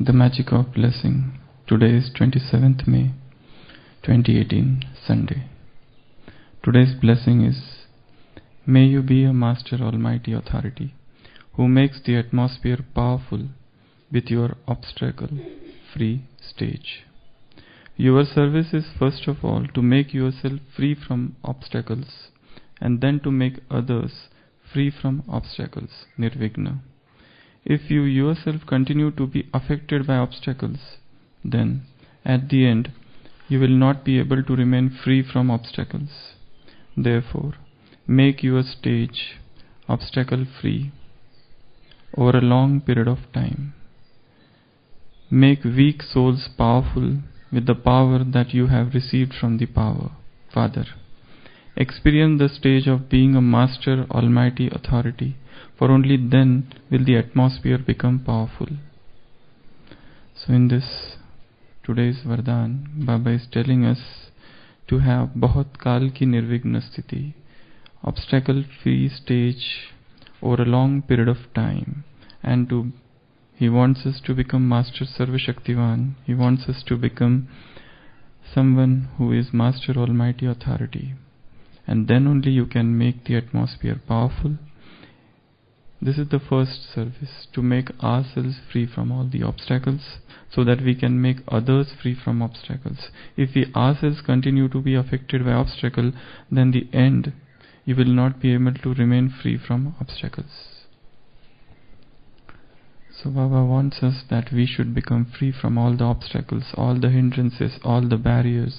The Magic of Blessing. Today is 27th May 2018, Sunday. Today's blessing is, may you be a Master Almighty Authority who makes the atmosphere powerful with your obstacle-free stage. Your service is first of all to make yourself free from obstacles and then to make others free from obstacles, nirvigna. If you yourself continue to be affected by obstacles, then at the end you will not be able to remain free from obstacles. Therefore, make your stage obstacle-free over a long period of time. Make weak souls powerful with the power that you have received from the Father. Experience the stage of being a Master Almighty Authority, for only then will the atmosphere become powerful. So in this today's Vardhan, Baba is telling us to have Bahut Kal ki Nirvigna Sthiti, obstacle-free stage over a long period of time, and he wants us to become Master Sarvashaktivan. He wants us to become someone who is Master Almighty Authority, and then only you can make the atmosphere powerful. This is the first service, to make ourselves free from all the obstacles so that we can make others free from obstacles. If we ourselves continue to be affected by obstacle, then the end, you will not be able to remain free from obstacles. So Baba wants us that we should become free from all the obstacles, all the hindrances, all the barriers.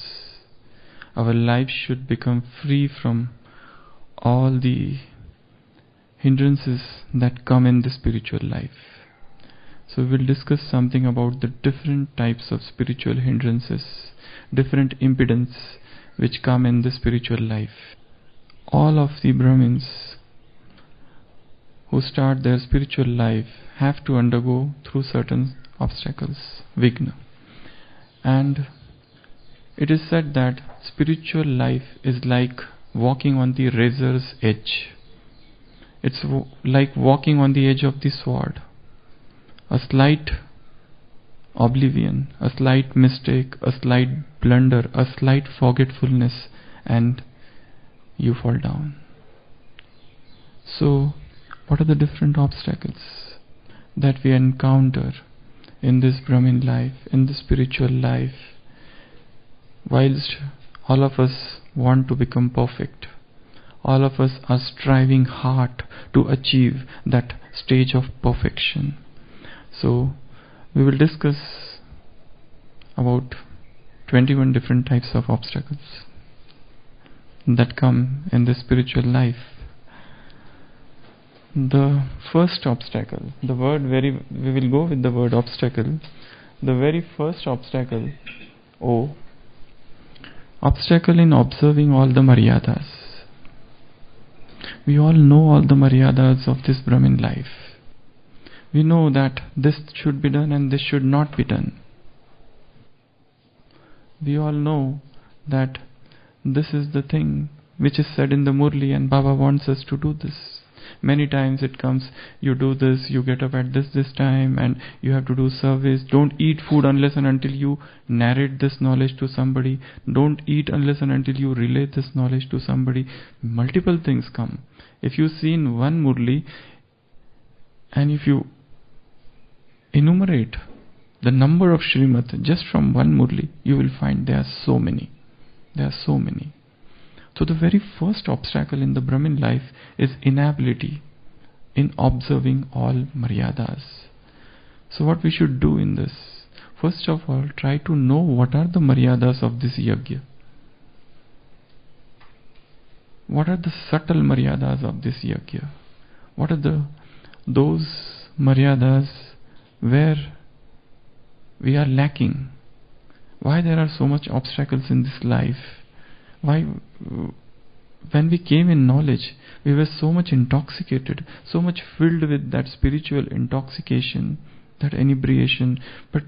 Our life should become free from all the hindrances that come in the spiritual life. So we'll discuss something about the different types of spiritual hindrances, different impediments which come in the spiritual life. All of the Brahmins who start their spiritual life have to undergo through certain obstacles, vigna. And it is said that spiritual life is like walking on the razor's edge. It's like walking on the edge of the sword. A slight oblivion, a slight mistake, a slight blunder, a slight forgetfulness, and you fall down. So, what are the different obstacles that we encounter in this Brahmin life, in the spiritual life, whilst all of us want to become perfect? All of us are striving hard to achieve that stage of perfection. So, we will discuss about 21 different types of obstacles that come in the spiritual life. The first obstacle, we will go with the word obstacle. The very first obstacle, obstacle in observing all the maryadas. We all know all the maryadas of this Brahmin life. We know that this should be done and this should not be done. We all know that this is the thing which is said in the Murli, and Baba wants us to do this. Many times it comes, you do this, you get up at this time, and you have to do service. Don't eat food unless and until you narrate this knowledge to somebody. Don't eat unless and until you relay this knowledge to somebody. Multiple things come. If you see in one Murli, and if you enumerate the number of Srimad just from one Murli, you will find there are so many. So the very first obstacle in the Brahmin life is inability in observing all maryadas. So what we should do in this? First of all, try to know what are the maryadas of this yajna. What are the subtle maryadas of this yajna? What are those maryadas where we are lacking? Why there are so much obstacles in this life? Why, when we came in knowledge, we were so much intoxicated, so much filled with that spiritual intoxication, that inebriation. But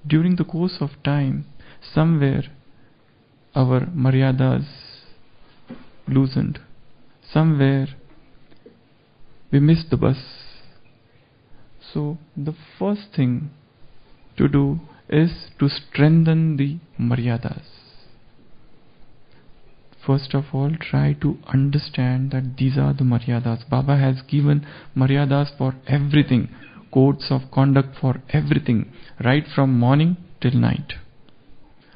during the course of time, somewhere our maryadas loosened. Somewhere we missed the bus. So the first thing to do is to strengthen the maryadas. First of all, try to understand that these are the maryadas. Baba has given maryadas for everything, codes of conduct for everything, right from morning till night.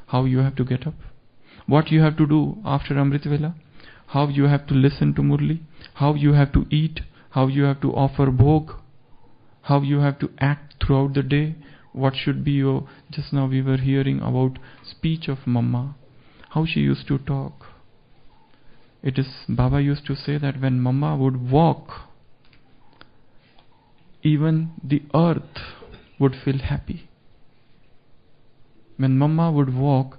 How you have to get up, what you have to do after Amrit Vela, how you have to listen to Murli, how you have to eat, how you have to offer bhog, how you have to act throughout the day, what should be your... Just now we were hearing about speech of Mama, how she used to talk. It is, Baba used to say that when Mama would walk, even the earth would feel happy. When Mama would walk,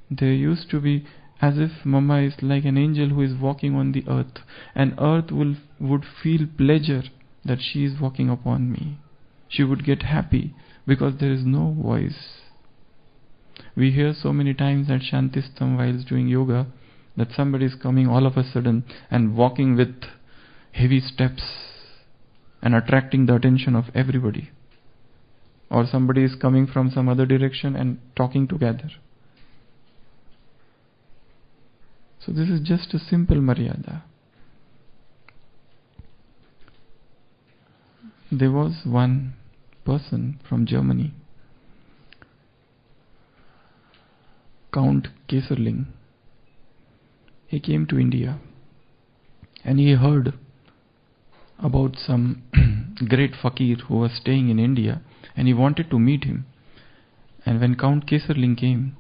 there used to be as if Mama is like an angel who is walking on the earth, and earth would feel pleasure that she is walking upon me. She would get happy because there is no voice. We hear so many times at Shantistam while doing yoga that somebody is coming all of a sudden and walking with heavy steps and attracting the attention of everybody. Or somebody is coming from some other direction and talking together. So this is just a simple maryada. There was one person from Germany, Count Keserling. He came to India and he heard about some great fakir who was staying in India, and he wanted to meet him. And when Count Keserling came,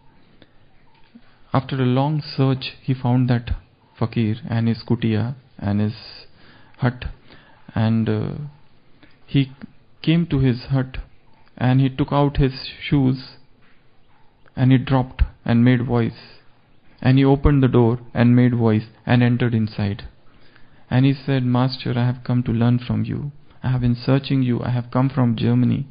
after a long search, he found that fakir and his kutia and his hut, and he came to his hut and he took out his shoes and he dropped and made voice, and he opened the door and made voice and entered inside. And he said, Master, I have come to learn from you. I have been searching you. I have come from Germany.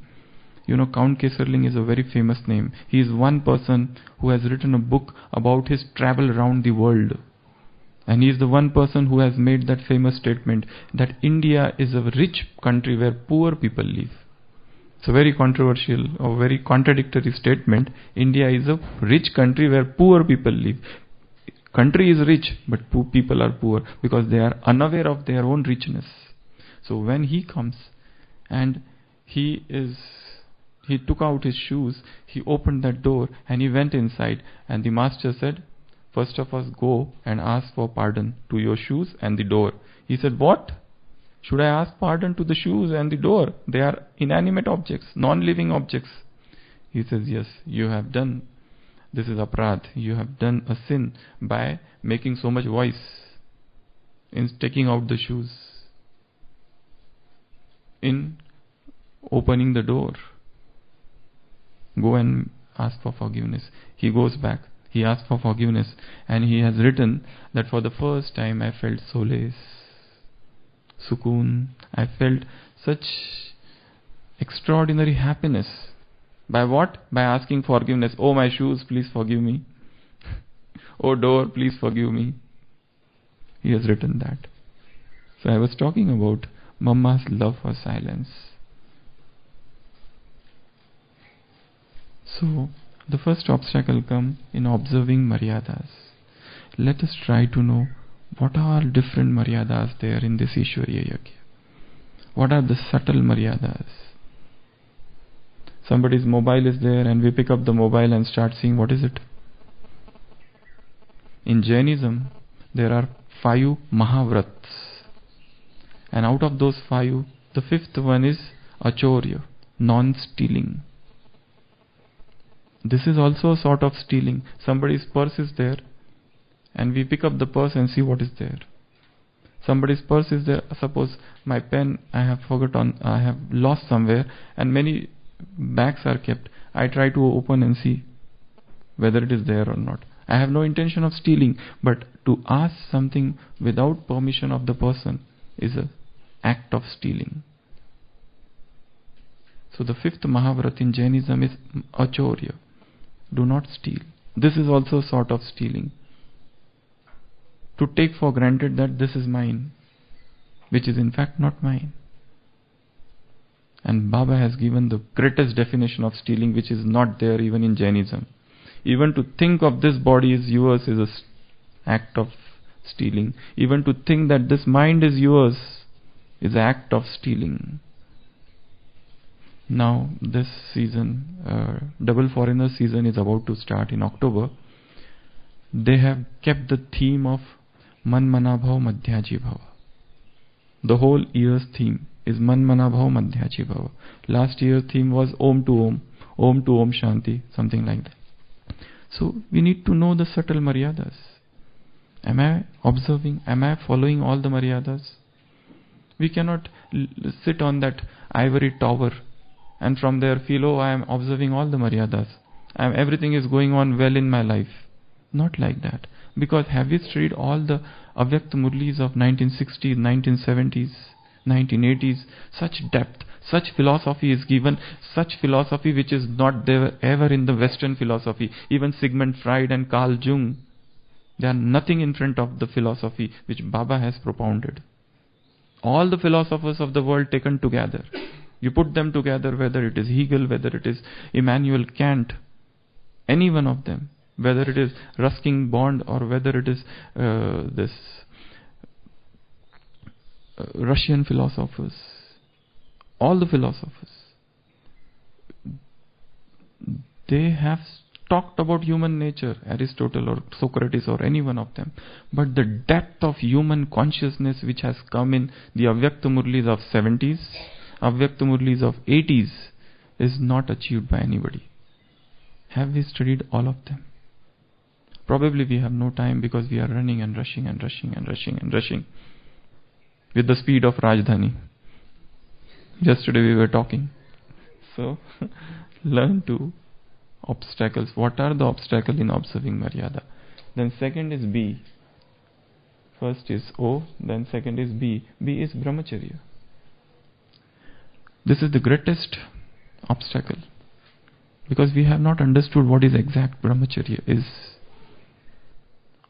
You know, Count Keserling is a very famous name. He is one person who has written a book about his travel around the world. And he is the one person who has made that famous statement that India is a rich country where poor people live. It's a very controversial or very contradictory statement. India is a rich country where poor people live. Country is rich, but people are poor because they are unaware of their own richness. So when he comes and he took out his shoes, he opened that door and he went inside, and the master said, first of us go and ask for pardon to your shoes and the door. He said, what? Should I ask pardon to the shoes and the door? They are inanimate objects, non-living objects. He says, yes, you have done. This is aparadh. You have done a sin by making so much voice in taking out the shoes, in opening the door. Go and ask for forgiveness. He goes back. He asks for forgiveness, and he has written that for the first time I felt solace, sukoon. I felt such extraordinary happiness. By what? By asking forgiveness. Oh, my shoes, please forgive me. Oh, door, please forgive me. He has written that. So I was talking about Mama's love for silence. So the first obstacle comes in observing maryadas. Let us try to know what are different maryadas there in this Ishwariya Yajna. What are the subtle maryadas? Somebody's mobile is there and we pick up the mobile and start seeing what is it. In Jainism, there are 5 Mahavrats. And out of those 5, the 5th one is Achorya, non-stealing. This is also a sort of stealing. Somebody's purse is there and we pick up the purse and see what is there. Somebody's purse is there. Suppose my pen I have lost somewhere, and many bags are kept. I try to open and see whether it is there or not. I have no intention of stealing, but to ask something without permission of the person is an act of stealing. So the 5th Mahavrat in Jainism is Achorya. Do not steal. This is also a sort of stealing. To take for granted that this is mine, which is in fact not mine. And Baba has given the greatest definition of stealing, which is not there even in Jainism. Even to think of this body is yours is an act of stealing. Even to think that this mind is yours is an act of stealing. Now this season, double foreigner season is about to start in October. They have kept the theme of Man Mana Bhav Madhyaji Bhava. The whole year's theme is Man Mana Bhav Madhyaji Bhava. Last year's theme was Om to Om Shanti, something like that. So we need to know the subtle maryadas. Am I observing? Am I following all the maryadas? We cannot sit on that ivory tower and from there feel, oh, I am observing all the maryadas. Everything is going on well in my life. Not like that. Because have we studied all the Avyakt Murlis of 1960s, 1970s, 1980s? Such depth, such philosophy is given, such philosophy which is not there ever in the Western philosophy. Even Sigmund Freud and Carl Jung, they are nothing in front of the philosophy which Baba has propounded. All the philosophers of the world taken together. You put them together, whether it is Hegel, whether it is Immanuel Kant, any one of them, whether it is Ruskin Bond or whether it is this Russian philosophers, all the philosophers, they have talked about human nature, Aristotle or Socrates or any one of them. But the depth of human consciousness which has come in the Avyakt Murlis of 70s, Avyakt Murlis of 80s is not achieved by anybody. Have we studied all of them? Probably we have no time because we are running and rushing and rushing and rushing and rushing with the speed of Rajdhani. Yesterday we were talking. So learn to obstacles. What are the obstacles in observing Maryada? Then second is B. First is O, then second is B. B is Brahmacharya. This is the greatest obstacle because we have not understood what is exact Brahmacharya is.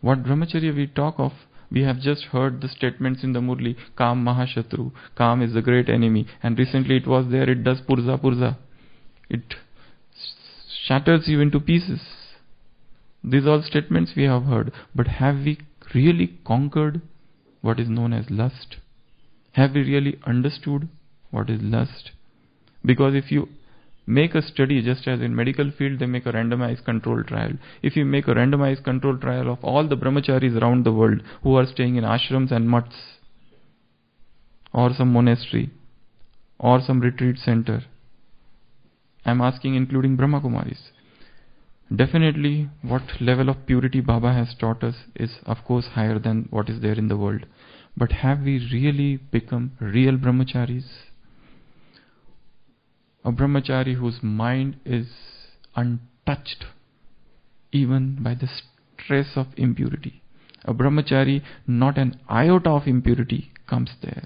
What Brahmacharya we talk of, we have just heard the statements in the Murli, Kam Mahashatru, Kam is the great enemy, and recently it was there, it does Purza. It shatters you into pieces. These are all statements we have heard, but have we really conquered what is known as lust? Have we really understood what is lust? Because if you make a study, just as in medical field they make a randomized control trial. If you make a randomized control trial of all the brahmacharis around the world who are staying in ashrams and mutts or some monastery or some retreat center, I am asking including Brahma Kumaris, definitely what level of purity Baba has taught us is of course higher than what is there in the world. But have we really become real brahmacharis? A brahmachari whose mind is untouched even by the stress of impurity. A brahmachari, not an iota of impurity comes there.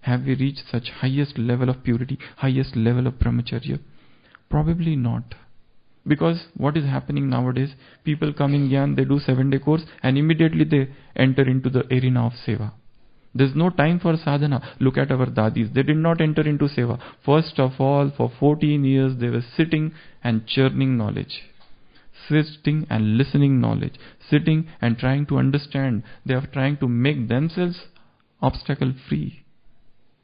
Have we reached such highest level of purity, highest level of brahmacharya? Probably not. Because what is happening nowadays, people come in Gyan, they do 7-day course and immediately they enter into the arena of seva. There is no time for sadhana. Look at our dadis. They did not enter into seva. First of all, for 14 years they were sitting and churning knowledge. Sitting and listening knowledge. Sitting and trying to understand. They are trying to make themselves obstacle free.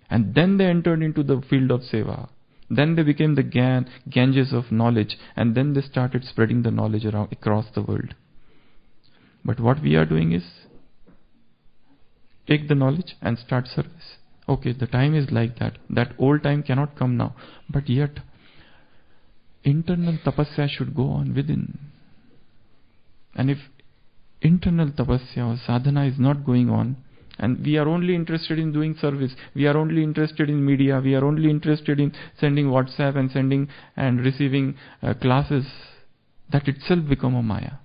And then they entered into the field of seva. Then they became the Ganges of knowledge. And then they started spreading the knowledge around across the world. But what we are doing is, take the knowledge and start service. Okay, the time is like that. That old time cannot come now. But yet, internal tapasya should go on within. And if internal tapasya or sadhana is not going on, and we are only interested in doing service, we are only interested in media, we are only interested in sending WhatsApp and sending and receiving classes, that itself become a maya.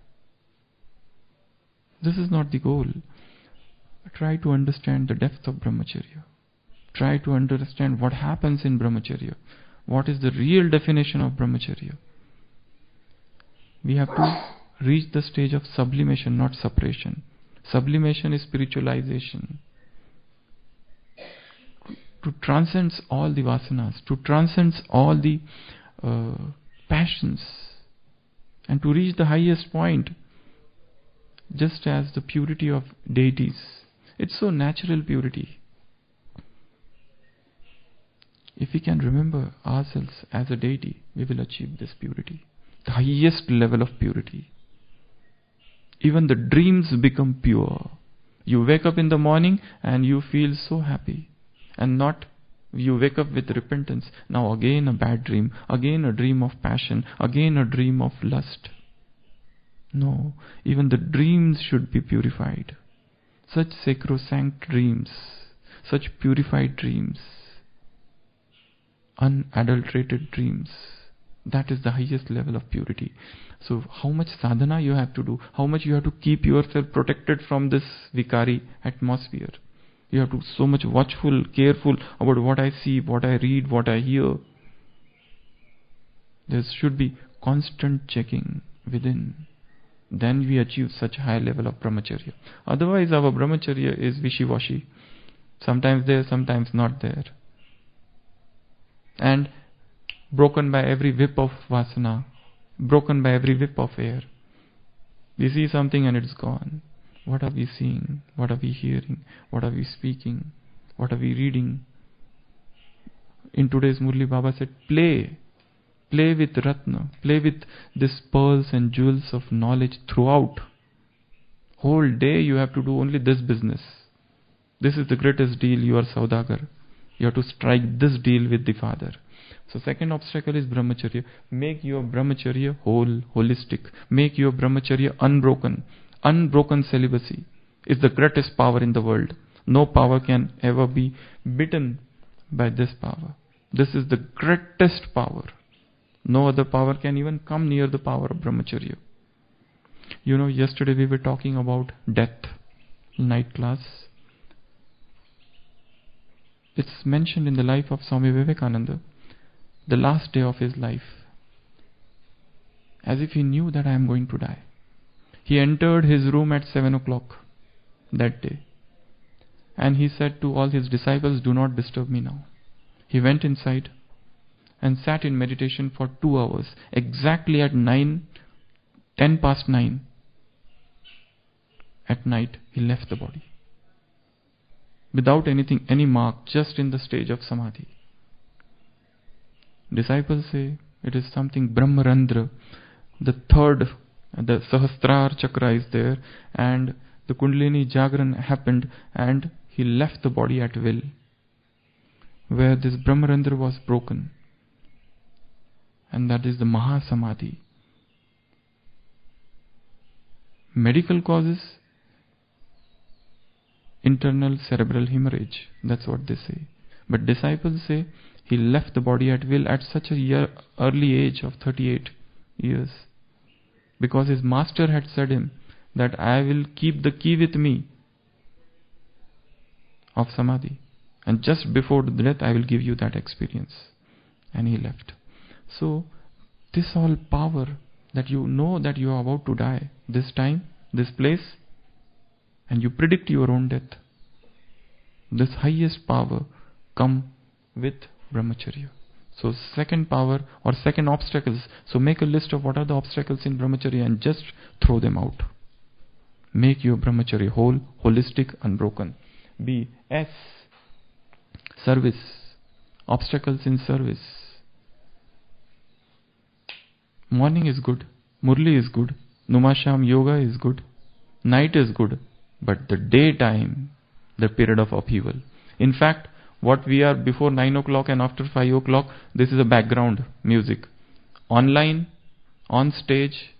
This is not the goal. Try to understand the depth of brahmacharya. Try to understand what happens in brahmacharya. What is the real definition of brahmacharya? We have to reach the stage of sublimation, not separation. Sublimation is spiritualization. to transcend all the vasanas, to transcend all the passions, and to reach the highest point, just as the purity of deities. It's so natural purity. If we can remember ourselves as a deity, we will achieve this purity, the highest level of purity. Even the dreams become pure. You wake up in the morning and you feel so happy, and not you wake up with repentance. Now again a bad dream, again a dream of passion, again a dream of lust. No, even the dreams should be purified. Such sacrosanct dreams, such purified dreams, unadulterated dreams, that is the highest level of purity. So how much sadhana you have to do, how much you have to keep yourself protected from this vikari atmosphere. You have to so much watchful, careful about what I see, what I read, what I hear. There should be constant checking within. Then we achieve such high level of brahmacharya. Otherwise our brahmacharya is wishy-washy. Sometimes there, sometimes not there. And broken by every whip of vasana, broken by every whip of air. We see something and it's gone. What are we seeing? What are we hearing? What are we speaking? What are we reading? In today's Murli, Baba said, play. Play with Ratna. Play with these pearls and jewels of knowledge throughout. Whole day you have to do only this business. This is the greatest deal. You are Saudagar. You have to strike this deal with the Father. So second obstacle is brahmacharya. Make your brahmacharya whole, holistic. Make your brahmacharya unbroken. Unbroken celibacy is the greatest power in the world. No power can ever be beaten by this power. This is the greatest power. No other power can even come near the power of brahmacharya. You know, yesterday we were talking about death, night class. It's mentioned in the life of Swami Vivekananda, the last day of his life, as if he knew that I am going to die. He entered his room at 7 o'clock that day, and he said to all his disciples, do not disturb me now. He went inside and sat in meditation for 2 hours. Exactly at 10 past 9 at night, he left the body. Without anything, any mark, just in the stage of samadhi. Disciples say it is something Brahmarandra, the third, the Sahasrar chakra is there, and the Kundalini Jagran happened, and he left the body at will, where this Brahmarandra was broken. And that is the Mahasamadhi. Medical causes, internal cerebral hemorrhage. That's what they say. But disciples say he left the body at will at such a early age of 38 years. Because his master had said him that I will keep the key with me of Samadhi. And just before the death I will give you that experience. And he left. So this all power that you know that you are about to die, this time, this place, and you predict your own death. This highest power come with brahmacharya. So second power or second obstacles. So make a list of what are the obstacles in brahmacharya and just throw them out. Make your brahmacharya whole, holistic, unbroken. B. S. Service. Obstacles in service. Morning is good. Murli is good. Numasham yoga is good. Night is good. But the daytime, the period of upheaval. In fact, what we are before 9 o'clock and after 5 o'clock, this is a background music. Online, on stage,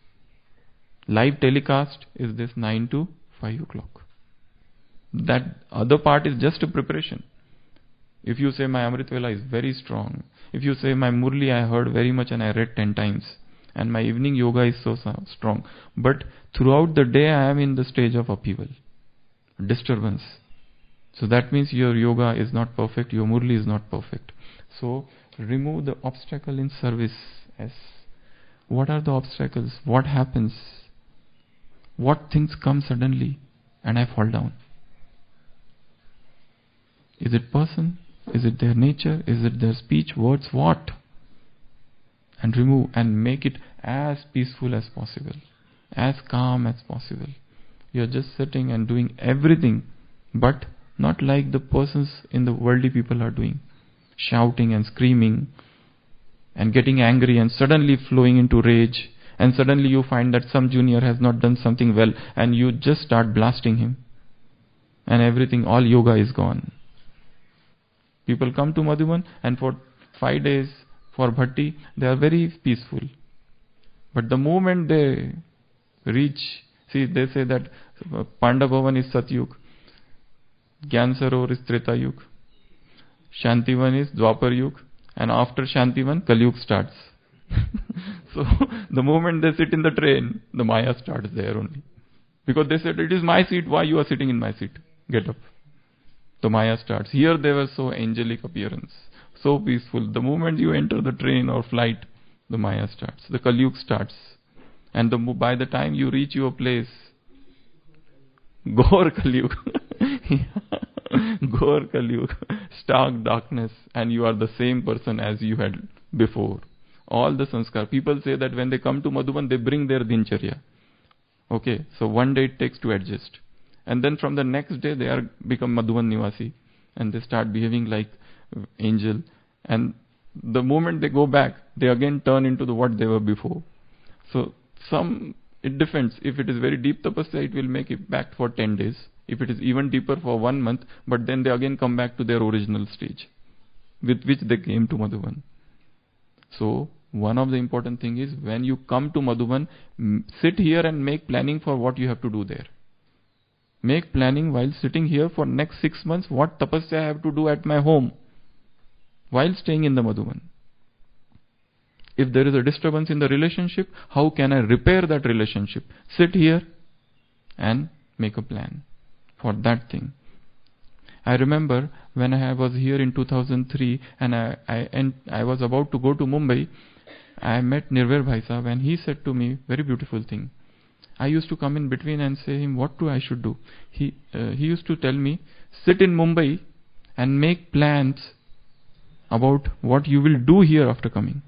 live telecast is this 9 to 5 o'clock. That other part is just a preparation. If you say my Amrit Vela is very strong, if you say my Murli I heard very much and I read 10 times, and my evening yoga is so strong, but throughout the day I am in the stage of upheaval, disturbance. So that means your yoga is not perfect, your Murli is not perfect. So remove the obstacle in service. S. What are the obstacles? What happens? What things come suddenly and I fall down? Is it person? Is it their nature? Is it their speech, words? What? And remove and make it as peaceful as possible, as calm as possible. You're just sitting and doing everything, but not like the persons in the worldly people are doing, shouting and screaming and getting angry and suddenly flowing into rage, and suddenly you find that some junior has not done something well and you just start blasting him, and everything, all yoga is gone. People come to Madhuban and for 5 days for bhatti they are very peaceful, but the moment they reach, see, they say that Pandavavan is Satyug, Gyan Sarovar is Treta Yug, Shantivan is Dwapar Yug, and after Shantivan Kalyug starts. So the moment they sit in the train, the Maya starts there only, because they said, it is my seat, why you are sitting in my seat, get up. The Maya starts. Here they were so angelic appearance, so peaceful. The moment you enter the train or flight, the Maya starts, the Kalyug starts. And by the time you reach your place, Gaur Kalyug, Gaur Kalyug, stark darkness, and you are the same person as you had before. All the sanskar. People say that when they come to Madhuban, they bring their dincharya. Okay, so one day it takes to adjust. And then from the next day, they are become Madhuban Nivasi. And they start behaving like angel. And the moment they go back, they again turn into what they were before. So it depends. If it is very deep tapasya, it will make it back for 10 days. If it is even deeper, for 1 month, but then they again come back to their original stage with which they came to Madhuban. So one of the important thing is, when you come to Madhuban, sit here and make planning for what you have to do there. Make planning while sitting here for next 6 months, what tapasya I have to do at my home while staying in the Madhuban. If there is a disturbance in the relationship, how can I repair that relationship? Sit here and make a plan for that thing. I remember when I was here in 2003 and I was about to go to Mumbai, I met Nirvair Bhai Sahab and he said to me very beautiful thing. I used to come in between and say him, what I should do? He used to tell me, sit in Mumbai and make plans about what you will do here after coming.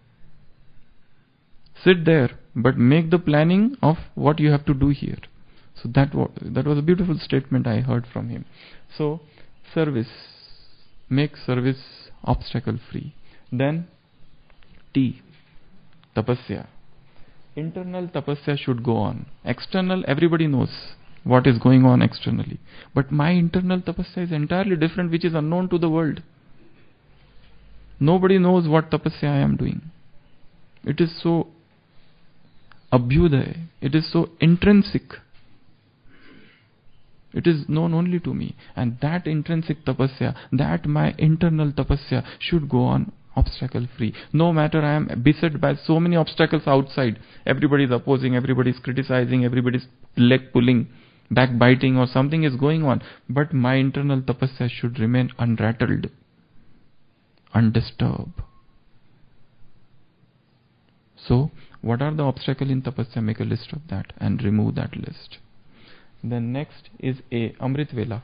Sit there, but make the planning of what you have to do here. So that was a beautiful statement I heard from him. So service, make service obstacle free. Then T, tapasya. Internal tapasya should go on. External, everybody knows what is going on externally. But my internal tapasya is entirely different, which is unknown to the world. Nobody knows what tapasya I am doing. It is so abhyuday. It is so intrinsic. It is known only to me. And that intrinsic tapasya, that my internal tapasya should go on obstacle free. No matter I am beset by so many obstacles outside, everybody is opposing, everybody is criticizing, everybody is leg pulling, backbiting or something is going on, but my internal tapasya should remain unrattled, undisturbed. So what are the obstacles in tapasya? Make a list of that and remove that list. Then next is A, Amrit Vela.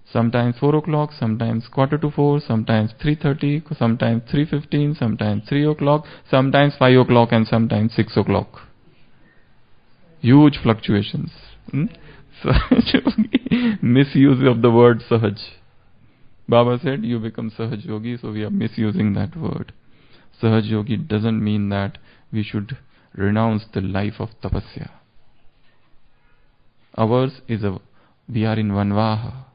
Sometimes 4 o'clock, sometimes 3:45, sometimes 3:30, sometimes 3:15, sometimes 3 o'clock, sometimes 5 o'clock, and sometimes 6 o'clock. Huge fluctuations. Misuse of the word Sahaj. Baba said, you become Sahaj Yogi, so we are misusing that word. Sahaj Yogi doesn't mean that we should renounce the life of tapasya. Ours is we are in Vanvaha.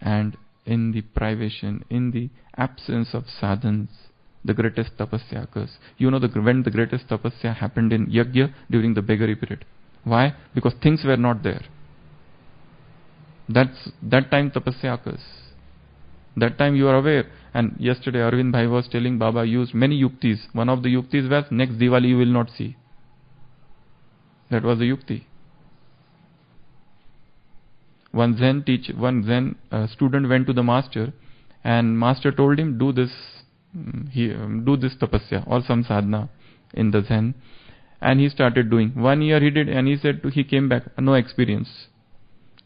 And in the privation, in the absence of sadhans, the greatest tapasya occurs. You know when the greatest tapasya happened in Yajna during the beggary period. Why? Because things were not there. That time tapasya occurs. That time you are aware. And yesterday Arvind Bhai was telling Baba used many yuktis. One of the yuktis was, next Diwali you will not see. That was the yukti. One Zen student went to the master, and master told him, do this tapasya or some sadhana in the Zen. And he started doing. 1 year he did, and he said he came back, no experience.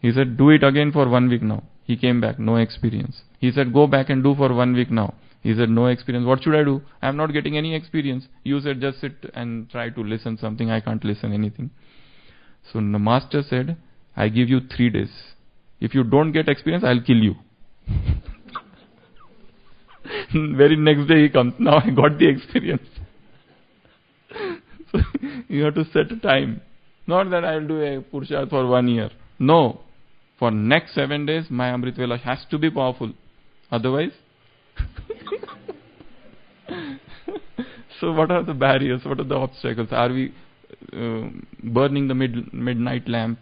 He said, do it again for 1 week now. He came back, no experience. He said, go back and do for 1 week now. He said, no experience. What should I do? I am not getting any experience. You said, just sit and try to listen something. I can't listen anything. So the master said, I give you 3 days. If you don't get experience, I'll kill you. Very next day he comes. Now I got the experience. So you have to set a time. Not that I'll do a Purusharth for 1 year. No. For next 7 days, my Amrit Vela has to be powerful. Otherwise, so what are the barriers? What are the obstacles? Are we burning the midnight lamp?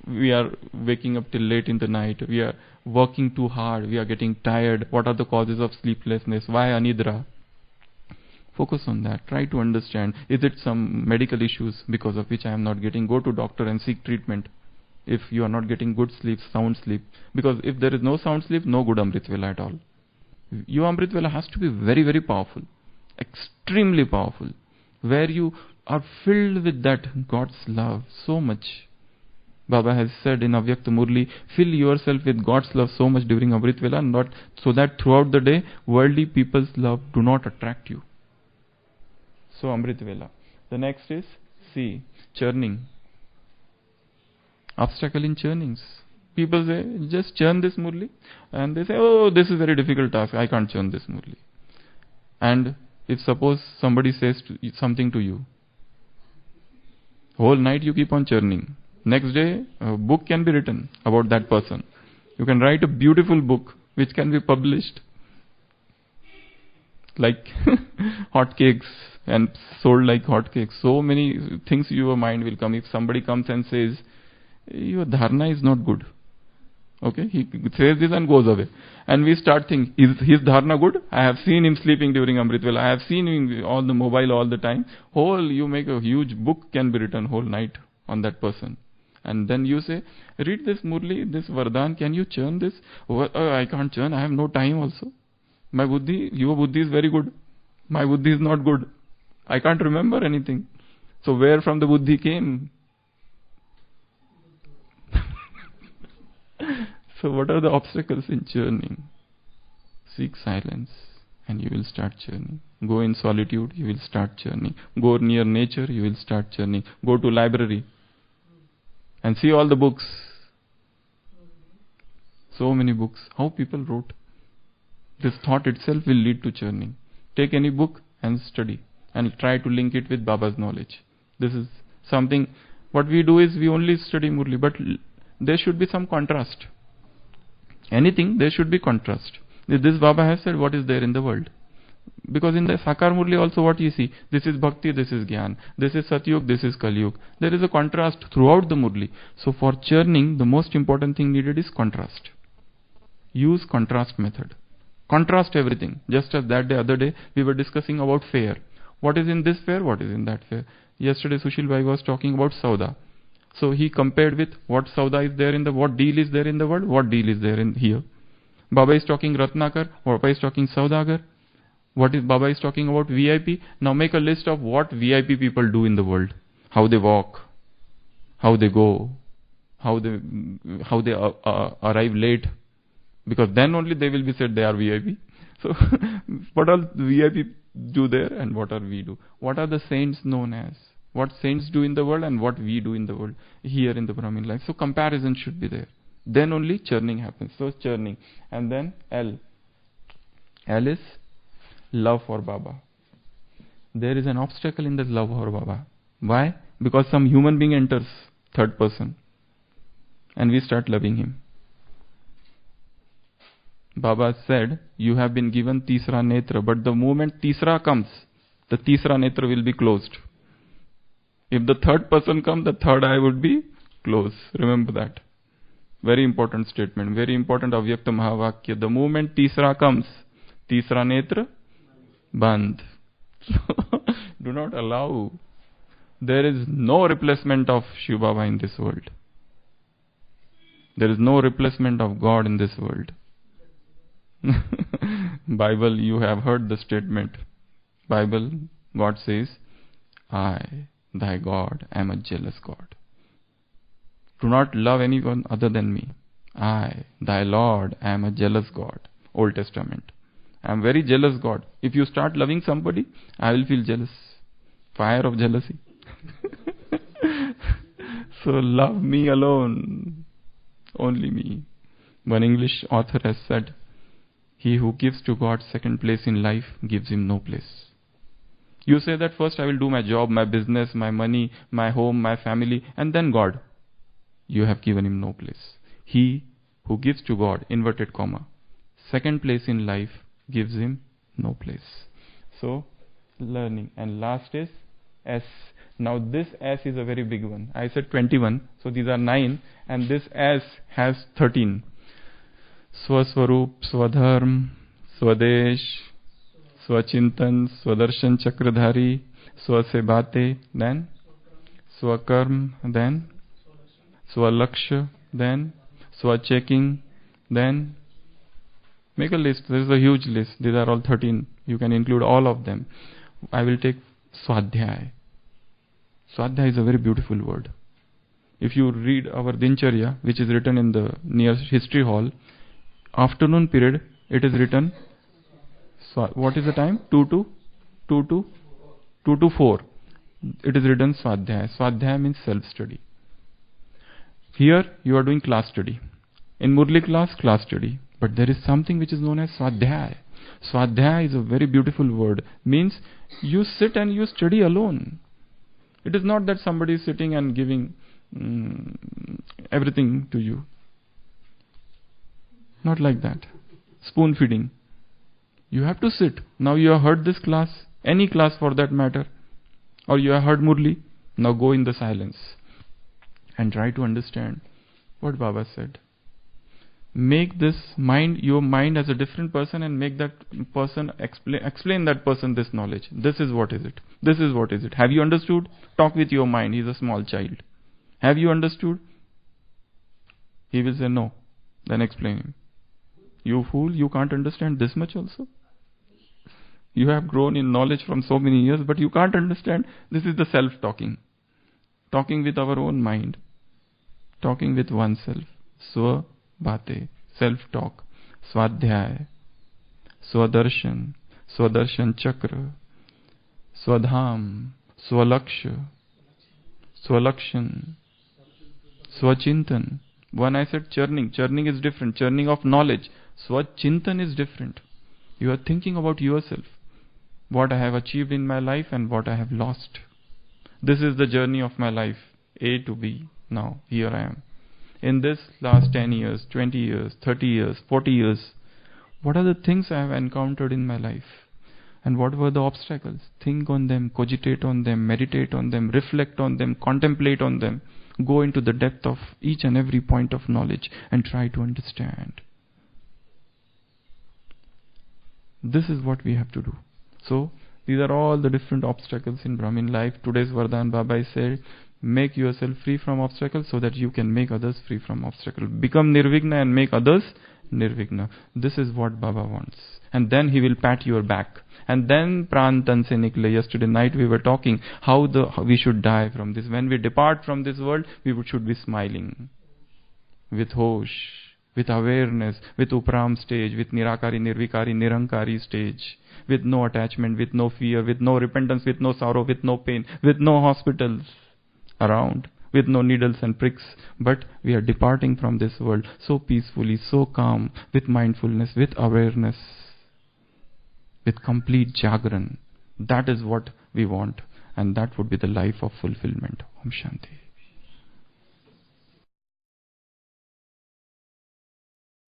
We are waking up till late in the night. We are working too hard. We are getting tired. What are the causes of sleeplessness? Why anidra? Focus on that. Try to understand. Is it some medical issues because of which I am not getting? Go to doctor and seek treatment. If you are not getting good sleep, sound sleep. Because if there is no sound sleep, no good Amrit Vela at all. Your Amrit Vela has to be very, very powerful. Extremely powerful. Where you are filled with that God's love so much. Baba has said in Avyakta Murli, fill yourself with God's love so much during Amrit Vela, not so that throughout the day, worldly people's love do not attract you. So Amrit Vela. The next is C, churning. Obstacle in churnings. People say, just churn this Murli. And they say, oh, this is a very difficult task. I can't churn this Murli. And if suppose somebody says something to you, whole night you keep on churning. Next day, a book can be written about that person. You can write a beautiful book which can be published like hotcakes and sold like hotcakes. So many things your mind will come. If somebody comes and says, your dharana is not good. Okay, he says this and goes away. And we start thinking, is his dharana good? I have seen him sleeping during Amrit Vela. I have seen him on the mobile all the time. You make a huge book can be written whole night on that person. And then you say, read this Murli, this Vardhan, can you churn this? I can't churn, I have no time also. My buddhi, your buddhi is very good. My buddhi is not good. I can't remember anything. So where from the buddhi came? So what are the obstacles in churning? Seek silence and you will start churning. Go in solitude, you will start churning. Go near nature, you will start churning. Go to library and see all the books. So many books. How people wrote. This thought itself will lead to churning. Take any book and study and try to link it with Baba's knowledge. This is something, what we do is we only study Murli, but there should be some contrast. Anything, there should be contrast. This Baba has said what is there in the world. Because in the Sakar Murli also what you see, this is Bhakti, this is Gyan, this is Satyug, this is Kalyug. There is a contrast throughout the Murli. So for churning, the most important thing needed is contrast. Use contrast method. Contrast everything. Just as that day, other day, we were discussing about fair. What is in this fair, what is in that fair. Yesterday Sushil Bhai was talking about Sauda. So he compared with what Sauda is there in the, what deal is there in the world, what deal is there in here. Baba is talking Ratnakar, Baba is talking Saudagar. What is Baba is talking about VIP. Now make a list of what VIP people do in the world. How they walk, how they go, how they arrive late. Because then only they will be said they are VIP. So what all VIP do there and what are we do? What are the saints known as? What saints do in the world and what we do in the world here in the Brahmin life. So comparison should be there. Then only churning happens. So churning. And then L. L is love for Baba. There is an obstacle in the love for Baba. Why? Because some human being enters, third person, and we start loving him. Baba said, you have been given Tisra Netra, but the moment Tisra comes, the Tisra Netra will be closed. If the third person comes, the third eye would be closed. Remember that. Very important statement, very important Avyakta Mahavakya. The moment Tisra comes, Tisra Netra, Band. Do not allow. There is no replacement of Shiva Baba in this world. There is no replacement of God in this world. Bible, you have heard the statement. Bible, God says, I, thy God, am a jealous God. Do not love anyone other than me. I, thy Lord, am a jealous God. Old Testament. I am very jealous God. If you start loving somebody, I will feel jealous. Fire of jealousy. So love me alone. Only me. One English author has said, he who gives to God second place in life gives him no place. You say that first I will do my job, my business, my money, my home, my family, and then God. You have given him no place. He who gives to God, inverted comma, second place in life gives him no place. So, learning. And last is S. Now this S is a very big one. I said 21, so these are 9, and this S has 13. Swaswarup, Swadharm, Swadesh, Swachintan, Swadarshan Chakradhari, Swasebate, then Swakarm, then Swalaksha, then Swachecking, then make a list. There is a huge list. These are all 13. You can include all of them. I will take Swadhyay. Swadhyay is a very beautiful word. If you read our Dincharya, which is written in the near history hall, afternoon period, it is written, what is the time? 2 to 4. It is written Swadhyay. Swadhyay means self-study. Here you are doing class study. In Murli class study. But there is something which is known as Swadhyay. Swadhyay is a very beautiful word. Means you sit and you study alone. It is not that somebody is sitting and giving everything to you. Not like that. Spoon feeding. You have to sit. Now you have heard this class, any class for that matter, or you have heard Murli. Now go in the silence and try to understand what Baba said. Make this mind, your mind as a different person, and make that person explain that person this knowledge. This is what is it. This is what is it. Have you understood? Talk with your mind. He is a small child. Have you understood? He will say no. Then explain him. You fool, you can't understand this much also. You have grown in knowledge from so many years, but you can't understand. This is the self-talking. Talking with our own mind. Talking with oneself. Swa Bate, self-talk, Swadhyay, Swadarshan, Swadarshan Chakra, Swadham, Swalaksha, Swalakshan, Swachintan. When I said churning is different. Churning of knowledge. Swachintan is different. You are thinking about yourself. What I have achieved in my life and what I have lost. This is the journey of my life. A to B. Now, here I am. In this last 10 years, 20 years, 30 years, 40 years, what are the things I have encountered in my life? And what were the obstacles? Think on them, cogitate on them, meditate on them, reflect on them, contemplate on them. Go into the depth of each and every point of knowledge and try to understand. This is what we have to do. So, these are all the different obstacles in Brahmin life. Today's Vardhan Baba said, make yourself free from obstacles so that you can make others free from obstacles. Become Nirvigna and make others Nirvigna. This is what Baba wants. And then he will pat your back. And then Prantan se nikle. Yesterday night we were talking how we should die from this. When we depart from this world, we should be smiling. With hosh, with awareness, with Upram stage, with Nirakari, Nirvikari, Nirankari stage. With no attachment, with no fear, with no repentance, with no sorrow, with no pain, with no hospitals around, with no needles and pricks, but we are departing from this world so peacefully, so calm, with mindfulness, with awareness, with complete jagran. That is what we want, and that would be the life of fulfillment. Om Shanti.